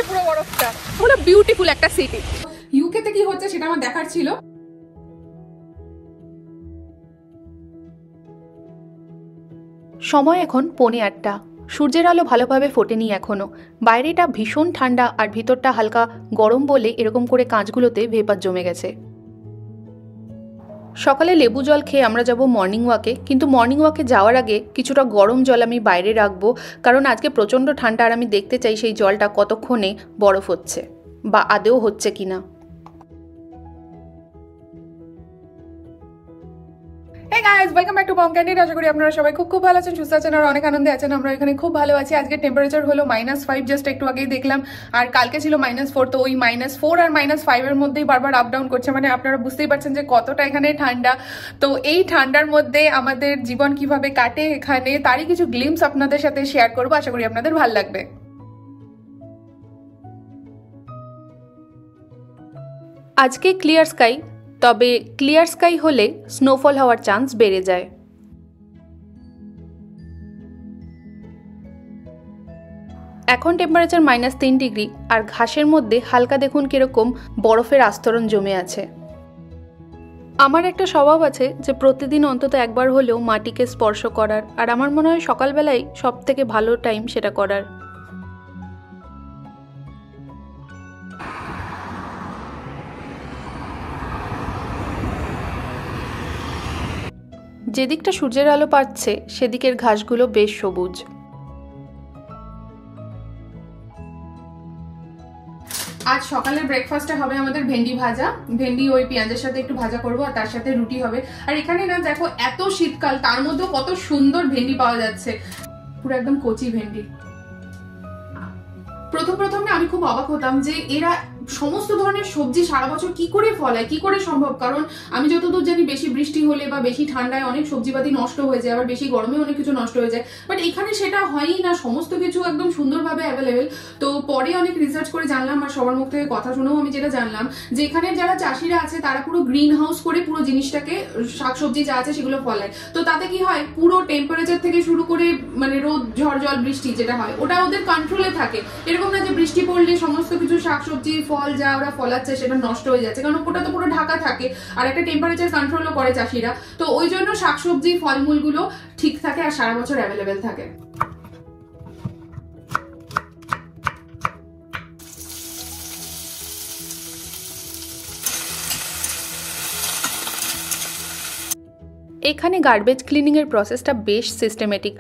পুরো বরফটা হলো বিউটিফুল একটা সিটি। ইউকে তে কি হচ্ছে সেটা আমার দেখার ছিল। সময় এখন 8:45। সূর্যের আলো ভালোভাবে ফোটেনি এখনো। বাইরেটা ভীষণ ঠান্ডা আর ভিতরটা হালকা গরম বলে এরকম করে কাঁচগুলোতে ভেপার জমে গেছে। সকালে লেবু জল খেয়ে আমরা যাব মর্নিং ওয়াকে, কিন্তু মর্নিং ওয়াকে যাওয়ার আগে কিছুটা গরম জল আমি বাইরে রাখবো, কারণ আজকে প্রচণ্ড ঠান্ডা আর আমি দেখতে চাই সেই জলটা কতক্ষণে বরফ হচ্ছে বা আদেও হচ্ছে কিনা। Hey guys, welcome back to Mom Candid। আশা করি আপনারা সবাই খুব ভালো আছেন, সুস্থ আছেন আর অনেক আনন্দে আছেন। আমরা এখানে খুব ভালো আছি। আজকে টেম্পারেচার হলো -5, জাস্ট একটু আগেই দেখলাম, আর কালকে ছিল -4। তো ওই -4 আর -5 এর মধ্যেই বারবার আপ ডাউন করছে, মানে আপনারা বুঝতেই পারছেন যে কতটা এখানে ঠান্ডা। তো এই ঠান্ডার মধ্যে আমাদের জীবন কিভাবে কাটে এখানে, তারই কিছু গ্লিমস আপনাদের সাথে শেয়ার করবো। আশা করি আপনাদের ভালো লাগবে। আজকে ক্লিয়ার স্কাই, তবে ক্লিয়ার স্কাই হলে স্নোফল হওয়ার চান্স বেড়ে যায়। এখন টেম্পারেচার -3 ডিগ্রি, আর ঘাসের মধ্যে হালকা দেখুন কিরকম বরফের আস্তরণ জমে আছে। আমার একটা স্বভাব আছে যে প্রতিদিন অন্তত একবার হলেও মাটিকে স্পর্শ করার, আর আমার মনে হয় সকালবেলায় সব থেকে ভালো টাইম সেটা করার। যেদিকটা সূর্যের আলো পাচ্ছে সেদিকের ঘাসগুলো বেশ সবুজ। আজ সকালের ব্রেকফাস্টে হবে আমাদের ভেন্ডি ভাজা। ভেন্ডি ওই পেঁয়াজের সাথে একটু ভাজা করবো, আর তার সাথে রুটি হবে। আর এখানে না দেখো, এত শীতকাল তার মধ্যেও কত সুন্দর ভেন্ডি পাওয়া যাচ্ছে, পুরো একদম কচি ভেন্ডি। প্রথম না আমি খুব অবাক হতাম যে এরা সমস্ত ধরনের সবজি সারা বছর কি করে ফলায়, কি করে সম্ভব। কারণ আমি যতদূর জানি বেশি বৃষ্টি হলে বা বেশি ঠান্ডায় অনেক সবজিপাতি নষ্ট হয়ে যায়, আবার বেশি গরমে অনেক কিছু নষ্ট হয়ে যায়। বাট এখানে সেটা হয়ই না, সমস্ত কিছু একদম সুন্দরভাবে অ্যাভেলেবেল। তো পরে অনেক রিসার্চ করে জানলাম, আর সবার মুখ থেকে কথা শুনেও আমি যেটা জানলাম, যে এখানে যারা চাষিরা আছে তারা পুরো গ্রিন হাউস করে পুরো জিনিসটাকে, শাকসবজি যা আছে সেগুলো ফলায়। তো তাতে কি হয়, পুরো টেম্পারেচার থেকে শুরু করে মানে রোদ, ঝড়, জল, বৃষ্টি যেটা হয় ওটা ওদের কন্ট্রোলে থাকে। এরকম না যে বৃষ্টি পড়লে সমস্ত কিছু শাকসবজি, ফল যা ওরা ফলাচ্ছে সেটা নষ্ট হয়ে যাচ্ছে, কারণ ওটা তো পুরো ঢাকা থাকে। আর একটা টেম্পারেচার কন্ট্রোলও করে চাষিরা। তো ওই জন্য শাকসবজি, ফলমূলগুলো ঠিক থাকে আর সারা বছর অ্যাভেলেবেল থাকে। এখানে গার্বেজ ক্লিনিংয়ের প্রসেসটা বেশ সিস্টেমেটিক।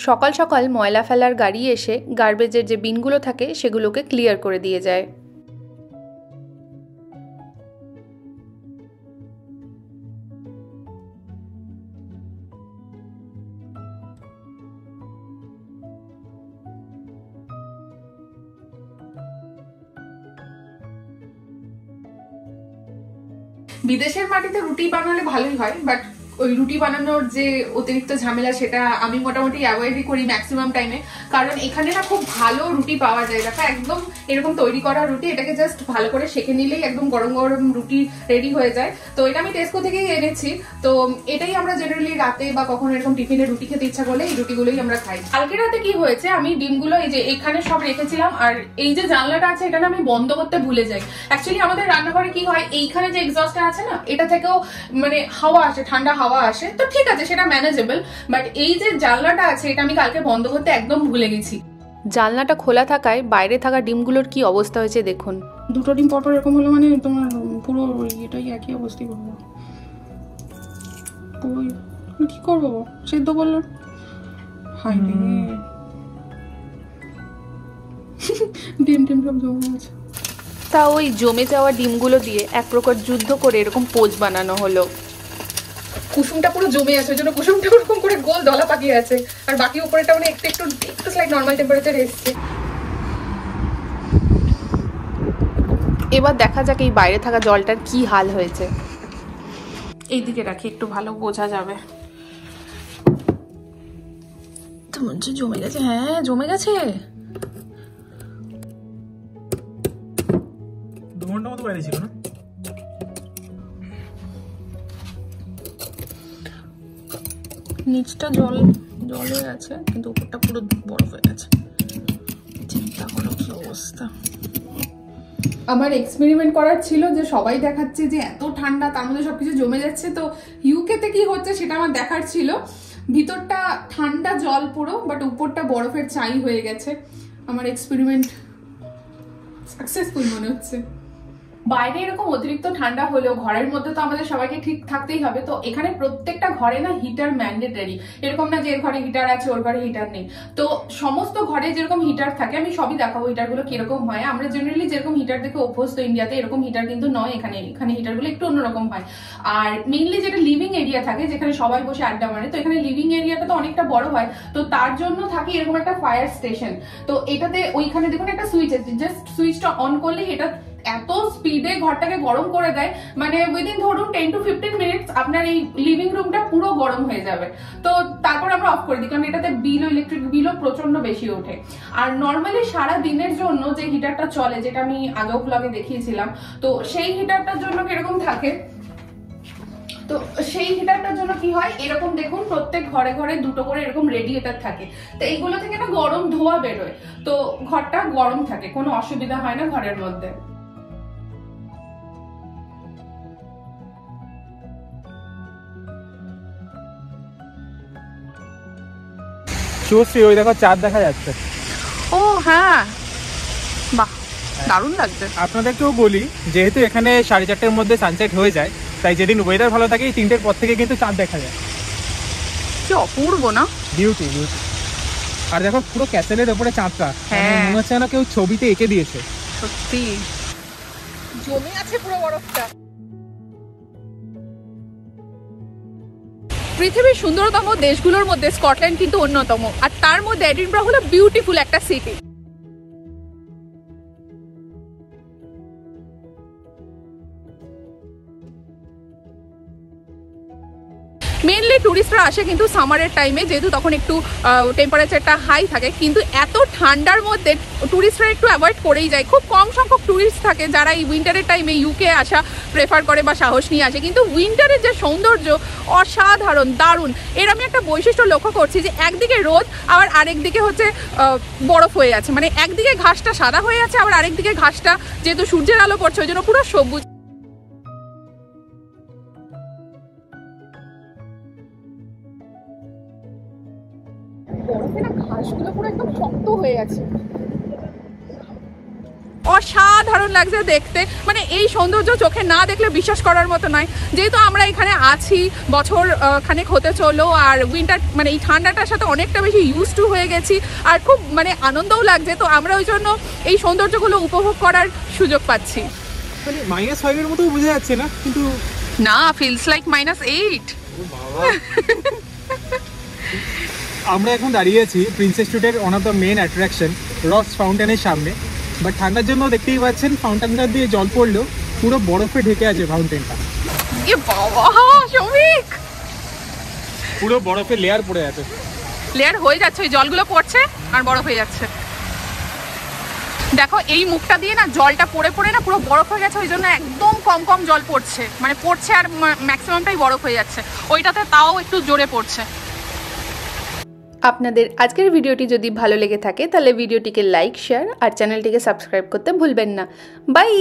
সকাল সকাল ময়লা ফেলার গাড়ি এসে গার্বেজের যে বিনগুলো থাকে সেগুলোকে ক্লিয়ার করে দিয়ে যায়। বিদেশের মাটিতে রুটি বানালে ভালোই হয়, বাট ওই রুটি বানানোর যে অতিরিক্ত ঝামেলা সেটা আমি মোটামুটি অ্যাভয়েডই করি ম্যাক্সিমাম টাইমে। কারণ এখানে না খুব ভালো রুটি পাওয়া যায়। দেখো একদম এরকম তৈরি করা রুটি, এটাকে জাস্ট ভালো করে সেঁকে নিলেই একদম গরম গরম রুটি রেডি হয়ে যায়। তো এটা আমি টেস্কো থেকেই এনেছি। তো এটাই আমরা জেনারেলি রাতে বা কখনো এরকম টিফিনে রুটি খেতে ইচ্ছা করলে এই রুটিগুলোই আমরা খাই। কালকে রাতে কি হয়েছে, আমি ডিমগুলো এই যে এখানে সব রেখেছিলাম, আর এই যে জানলাটা আছে এটা না আমি বন্ধ করতে ভুলে যাই। অ্যাকচুয়ালি আমাদের রান্নাঘরে কি হয়, এইখানে যে এক্সস্টটা আছে না, এটা থেকেও মানে হাওয়া আসে, ঠান্ডা হাওয়া আসে। তো ঠিক আছে, সেটা ম্যানেজেবল। বাট এই যে জানলাটা আছে এটা আমি কালকে বন্ধ করতে একদম ভুলে গেছি। জানলাটা খোলা থাকায় বাইরে থাকা ডিমগুলোর কি অবস্থা হয়েছে দেখুন। দুটো ডিম পরপর এরকম হলো, মানে তোমার পুরো এটাই একই অবস্থায় করবো। কি করবো, সিদ্ধ করলো। হাই ডিম সব জমে আছে। তা ওই জমে যাওয়া ডিমগুলো দিয়ে এক প্রকার যুদ্ধ করে এরকম পোজ বানানো হলো। কুসুমটা পুরো জমে আছে, ওই জন্য কুসুমটা ওরকম করে গোল দলা পাকিয়ে আছে, আর বাকি উপরেটা মানে একটু স্লাইড নর্মাল টেম্পারেচার এসছে। এবার দেখা যাক এই বাইরে থাকা জলটার কি হাল হয়েছে। এইদিকে রাখি, একটু ভালো বোঝা যাবে। তোমার যে জমে গেছে, হ্যাঁ জমে গেছে। 2 ঘন্টা মতো বাইরে ছিল না? নিচটা জলে আছে, কিন্তু উপরটা পুরো বরফ হয়ে গেছে। চিন্তা করো কি অবস্থা। আমার এক্সপেরিমেন্ট করার ছিল যে সবাই দেখাচ্ছে যে এত ঠান্ডা, তার মধ্যে সবকিছু জমে যাচ্ছে, তো ইউকেতে কি হচ্ছে সেটা আমার দেখার ছিল। ভিতরটা ঠান্ডা জল পুরো, বাট উপরটা বরফের চাই হয়ে গেছে। আমার এক্সপেরিমেন্ট সাকসেসফুল মনে হচ্ছে। বাইরে এরকম অতিরিক্ত ঠান্ডা হলেও ঘরের মধ্যে তো আমাদের সবাইকে ঠিক থাকতেই হবে, তো এখানে প্রত্যেকটা ঘরে না হিটার ম্যান্ডেটরি। এরকম না যে এর ঘরে হিটার আছে ওর ঘরে হিটার নেই, তো সমস্ত ঘরে যেরকম হিটার থাকে, আমি সবই দেখাবো হিটারগুলো কিরকম হয়। আমরা জেনারেলি যেরকম হিটার দেখে অভ্যস্ত ইন্ডিয়াতে, এরকম হিটার কিন্তু নয় এখানে। এখানে হিটারগুলো একটু অন্যরকম হয়। আর মেইনলি যেটা লিভিং এরিয়া থাকে, যেখানে সবাই বসে আড্ডা মারে, তো এখানে লিভিং এরিয়াটা তো অনেকটা বড় হয়, তো তার জন্য থাকে এরকম একটা ফায়ার স্টেশন। তো এটাতে ওইখানে দেখুন একটা সুইচ আছে, জাস্ট সুইচটা অন করলেই এটা এত স্পিডে ঘরটাকে গরম করে দেয়, মানে উইদিন ধরুন 10 to 15 মিনিটস আপনার এই লিভিং রুমটা পুরো গরম হয়ে যাবে। তো তারপর আমরা অফ করে দিই, কারণ এটাতে ইলেকট্রিক বিলও প্রচন্ড বেশি ওঠে। আর নর্মালি সারা দিনের জন্য যে হিটারটা চলে, যেটা আমি আগেও ব্লগে দেখিয়েছিলাম, তো সেই হিটারটার জন্য কিরকম থাকে, তো সেই হিটারটার জন্য কি হয়, এরকম দেখুন প্রত্যেক ঘরে ঘরে দুটো করে এরকম রেডিয়েটর থাকে। তো এইগুলো থেকে না গরম ধোঁয়া বেরোয়, তো ঘরটা গরম থাকে, কোনো অসুবিধা হয় না ঘরের মধ্যে। শুভশ্রী, ওই দেখো চাঁদ দেখা যাচ্ছে। ও হ্যাঁ, বাহ দারুণ লাগছে। আপনাদেরকেও বলি, যেহেতু এখানে 4:30-র মধ্যে সানসেট হয়ে যায়, তাই যেদিন ওয়েদার ভালো থাকে 3টের পর থেকে কিন্তু চাঁদ দেখা যায়। কি অপূর্ব না, বিউটি বিউটি। আর দেখো পুরো ক্যাসেলের উপরে চাঁদটা, হ্যাঁ। মনে হচ্ছে না কেউ ছবিতে এঁকে দিয়েছে। সত্যি জমে আছে পুরো বরফটা। পৃথিবীর সুন্দরতম দেশগুলোর মধ্যে স্কটল্যান্ড কিন্তু অন্যতম, আর তার মধ্যে এডিনবরা হলো বিউটিফুল একটা সিটি। মেনলি টুরিস্টরা আসে কিন্তু সামারের টাইমে, যেহেতু তখন একটু টেম্পারেচারটা হাই থাকে, কিন্তু এত ঠান্ডার মধ্যে টুরিস্টরা একটু অ্যাভয়েড করেই যায়। খুব কম সংখ্যক টুরিস্ট থাকে যারা এই উইন্টারের টাইমে ইউকে আসা প্রেফার করে বা সাহস নিয়ে আসে। কিন্তু উইন্টারের যে সৌন্দর্য অসাধারণ, দারুণ। এর আমি একটা বৈশিষ্ট্য লক্ষ্য করছি যে একদিকে রোদ, আবার আরেকদিকে হচ্ছে বরফ হয়ে আছে, মানে একদিকে ঘাসটা সাদা হয়ে আছে, আবার আরেকদিকে ঘাসটা যেহেতু সূর্যের আলো পড়ছে ওই জন্য পুরো সবুজ। বরফে না ঘাসগুলো পুরো একদম শক্ত হয়ে আছে, অসাধারণ লাগছে দেখতে। মানে এই সৌন্দর্য চোখে না দেখলে বিশ্বাস করার মতো নয়। যেহেতু আমরা এখানে আছি বছর খানেক হতে চলো, আর উইন্টার মানে এই ঠান্ডাটার সাথে অনেকটা বেশি ইউজ টু হয়ে গেছি, আর খুব মানে আনন্দও লাগছে। তো আমরা ওই জন্য এই সৌন্দর্যগুলো উপভোগ করার সুযোগ পাচ্ছি। মানে -5-এর মতো বোঝা যাচ্ছে না, কিন্তু না, ফিলস লাইক -8। আমরা এখন দাঁড়িয়ে আছি প্রিন্সেস স্ট্রিটের one of the main attraction Ross ফাউন্টেনের সামনে। বাট ঠান্ডার জন্য দেখতেই পাচ্ছেন ফাউন্টেনটা দিয়ে জল পড়লেও পুরো বরফে ঢেকে আছে ফাউন্টেনটা। এ বাবা শৌভিক, পুরো বরফে লেয়ার পড়ে আছে, লেয়ার হয়ে যাচ্ছে, ওই জলগুলো পড়ছে আর বরফ হয়ে যাচ্ছে। দেখো এই মুখটা দিয়ে না জলটা পড়ে পড়ে না পুরো বরফ হয়ে গেছে, ওই জন্য একদম কম কম জল পড়ছে, মানে পড়ছে আর ম্যাক্সিমামটাই বরফ হয়ে যাচ্ছে, ওইটাতে তাও একটু জোরে পড়ছে। আপনাদের আজকের ভিডিওটি যদি ভালো লেগে থাকে তাহলে ভিডিওটিকে লাইক, শেয়ার আর চ্যানেলটিকে সাবস্ক্রাইব করতে ভুলবেন না। বাই।